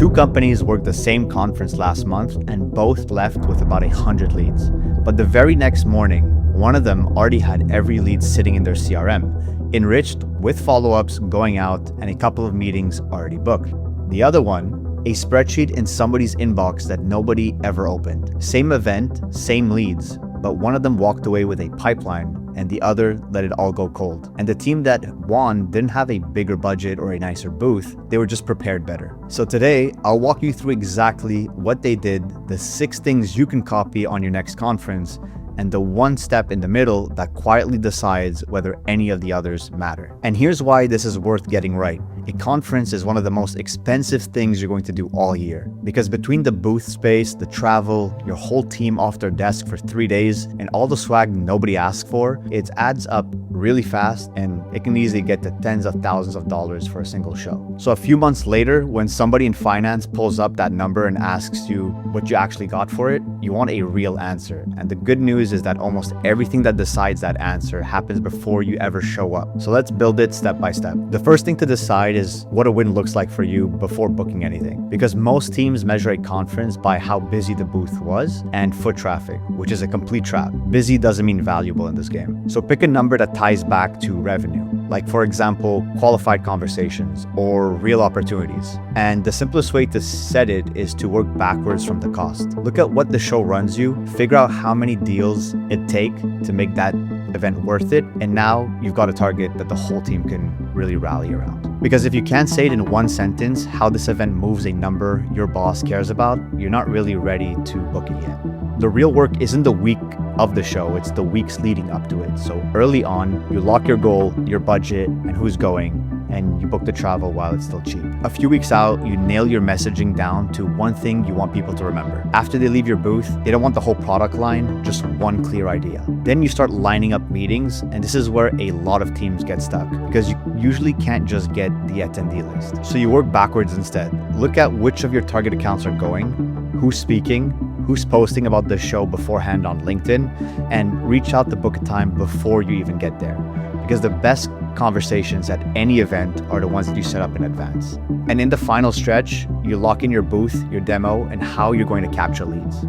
Two companies worked the same conference last month and both left with about 100 leads. But the very next morning, one of them already had every lead sitting in their CRM, enriched with follow-ups going out and a couple of meetings already booked. The other one, a spreadsheet in somebody's inbox that nobody ever opened. Same event, same leads, but one of them walked away with a pipeline and the other let it all go cold. And the team that won didn't have a bigger budget or a nicer booth, they were just prepared better. So today, I'll walk you through exactly what they did, the 6 things you can copy on your next conference, and the one step in the middle that quietly decides whether any of the others matter. And here's why this is worth getting right. A conference is one of the most expensive things you're going to do all year, because between the booth space, the travel, your whole team off their desk for 3 days, and all the swag nobody asked for, it adds up really fast and it can easily get to tens of thousands of dollars for a single show. So a few months later, when somebody in finance pulls up that number and asks you what you actually got for it, you want a real answer. And the good news is that almost everything that decides that answer happens before you ever show up. So let's build it step by step. The first thing to decide is what a win looks like for you before booking anything, because most teams measure a conference by how busy the booth was and foot traffic, which is a complete trap. Busy doesn't mean valuable in this game. So pick a number that ties back to revenue, like for example, qualified conversations or real opportunities. And the simplest way to set it is to work backwards from the cost. Look at what the show runs you, figure out how many deals it take to make that event worth it, and now you've got a target that the whole team can really rally around. Because if you can't say it in one sentence how this event moves a number your boss cares about, you're not really ready to book it yet. The real work isn't the week of the show, it's the weeks leading up to it. So early on, you lock your goal, your budget, and who's going, and you book the travel while it's still cheap. A few weeks out, you nail your messaging down to one thing you want people to remember. After they leave your booth, they don't want the whole product line, just one clear idea. Then you start lining up meetings, and this is where a lot of teams get stuck, because you usually can't just get the attendee list. So you work backwards instead. Look at which of your target accounts are going, who's speaking, who's posting about the show beforehand on LinkedIn, and reach out to book a time before you even get there. Because the best conversations at any event are the ones that you set up in advance. And in the final stretch, you lock in your booth, your demo, and how you're going to capture leads.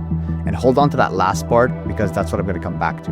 And hold on to that last part, because that's what I'm going to come back to.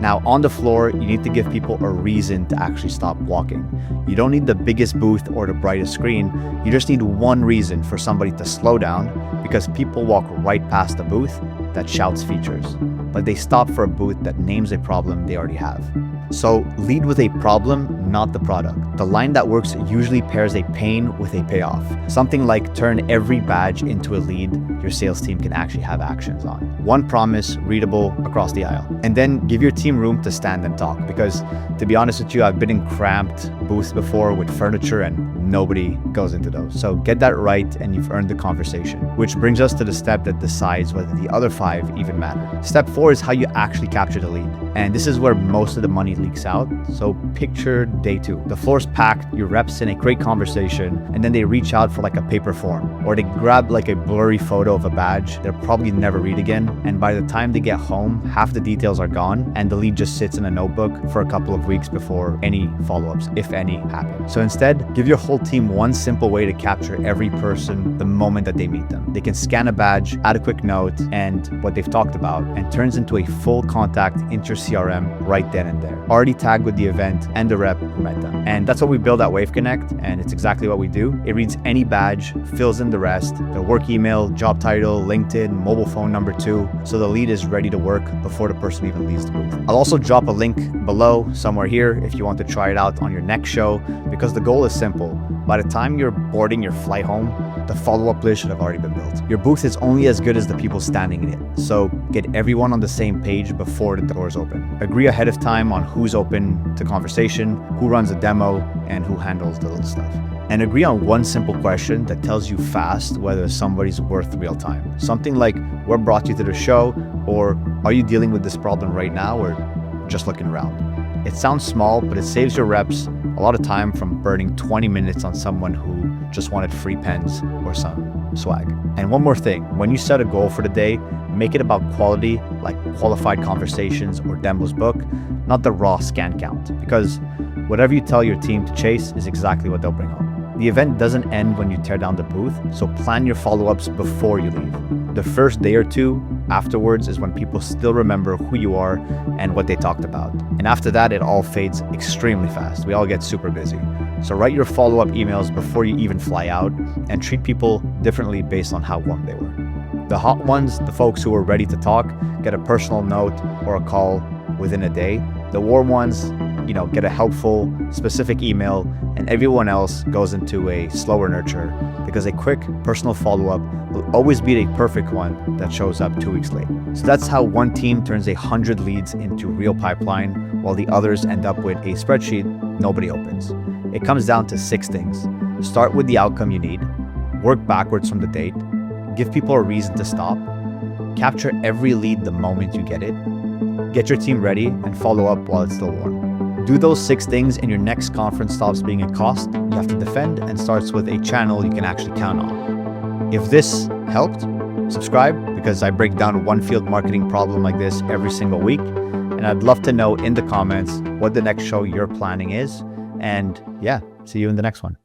Now, on the floor, you need to give people a reason to actually stop walking. You don't need the biggest booth or the brightest screen. You just need one reason for somebody to slow down, because people walk right past the booth that shouts features, but they stop for a booth that names a problem they already have. So lead with a problem, not the product. The line that works usually pairs a pain with a payoff. Something like turn every badge into a lead your sales team can actually have actions on. One promise, readable across the aisle. And then give your team room to stand and talk, because to be honest with you, I've been in cramped booths before with furniture and nobody goes into those. So get that right and you've earned the conversation, which brings us to the step that decides whether the other 5 even matter. Step 4 is how you actually capture the lead. And this is where most of the money leaks out. So picture day 2. The floor's packed, your reps in a great conversation, and then they reach out for like a paper form, or they grab like a blurry photo of a badge they'll probably never read again. And by the time they get home, half the details are gone and the lead just sits in a notebook for a couple of weeks before any follow-ups, if any, happen. So instead, give your whole team one simple way to capture every person the moment that they meet them. They can scan a badge, add a quick note, and what they've talked about, and turns into a full contact into your CRM right then and there, already tagged with the event and the rep who met them. And that's what we build at Wave Connect, and it's exactly what we do. It reads any badge, fills in the rest, their work email, job title, LinkedIn, mobile phone number too, so the lead is ready to work before the person even leaves the booth. I'll also drop a link below somewhere here if you want to try it out on your next show, because the goal is simple. By the time you're boarding your flight home, the follow-up list should have already been built. Your booth is only as good as the people standing in it, so get everyone on the same page before the doors open. Agree ahead of time on who's open to conversation, who runs the demo, and who handles the little stuff. And agree on one simple question that tells you fast whether somebody's worth real time. Something like, what brought you to the show? Or are you dealing with this problem right now, or just looking around? It sounds small, but it saves your reps a lot of time from burning 20 minutes on someone who just wanted free pens or some swag. And one more thing, when you set a goal for the day, make it about quality, like qualified conversations or demos book, not the raw scan count, because whatever you tell your team to chase is exactly what they'll bring home. The event doesn't end when you tear down the booth, so plan your follow-ups before you leave. The first day or two afterwards is when people still remember who you are and what they talked about. And after that, it all fades extremely fast. We all get super busy. So write your follow-up emails before you even fly out and treat people differently based on how warm they were. The hot ones, the folks who are ready to talk, get a personal note or a call within a day. The warm ones, get a helpful, specific email, and everyone else goes into a slower nurture because a quick personal follow-up will always beat a perfect one that shows up 2 weeks late. So that's how one team turns 100 leads into real pipeline while the others end up with a spreadsheet nobody opens. It comes down to 6 things. Start with the outcome you need, work backwards from the date, give people a reason to stop, capture every lead the moment you get it, get your team ready, and follow up while it's still warm. Do those 6 things and your next conference stops being a cost you have to defend and starts with a channel you can actually count on. If this helped, subscribe because I break down one field marketing problem like this every single week. And I'd love to know in the comments what the next show you're planning is. And yeah, see you in the next one.